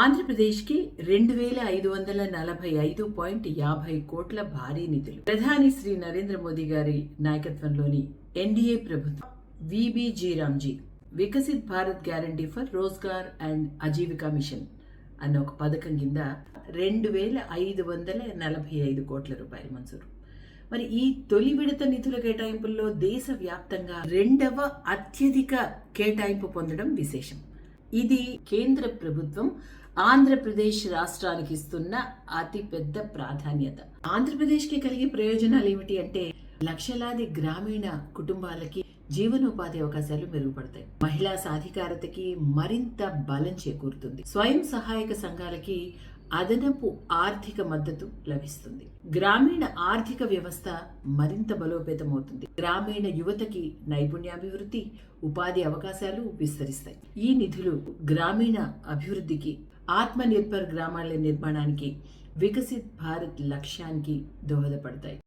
ఆంధ్రప్రదేశ్కి 2545.50 కోట్ల భారీ నిధులు. ప్రధాని శ్రీ నరేంద్ర మోదీ గారి నాయకత్వంలోని ఎన్డీఏ ప్రభుత్వం VBG Ramji Viksit Bharat guarantee for Rozgar and Ajeevika mission అన్న ఒక పథకం కింద 2545 కోట్ల రూపాయలు మంజూరు. మరి ఈ తొలి విడత నిధుల కేటాయింపుల్లో దేశవ్యాప్తంగా రెండవ అత్యధిక కేటాయింపు పొందడం విశేషం. ఇది కేంద్ర ప్రభుత్వం ఆంధ్రప్రదేశ్ రాష్ట్రానికి ఇస్తున్న అతిపెద్ద ప్రాధాన్యత. ఆంధ్రప్రదేశ్కి కలిగే ప్రయోజనాలు ఏమిటి అంటే, లక్షలాది గ్రామీణ కుటుంబాలకి జీవనోపాధి అవకాశాలు మెరుగుపడతాయి, మహిళా సాధికారతకి మరింత బలం చేకూరుతుంది, స్వయం సహాయక సంఘాలకి అదనపు ఆర్థిక మద్దతు లభిస్తుంది, గ్రామీణ ఆర్థిక వ్యవస్థ మరింత బలోపేతమవుతుంది, గ్రామీణ యువతకి నైపుణ్యాభివృద్ధి, ఉపాధి అవకాశాలు విస్తరిస్తాయి. ఈ నిధులు గ్రామీణ అభివృద్ధికి, ఆత్మ నిర్భర్ గ్రామాల నిర్మాణానికి, వికసిత్ భారత్ లక్ష్యానికి దోహదపడతాయి.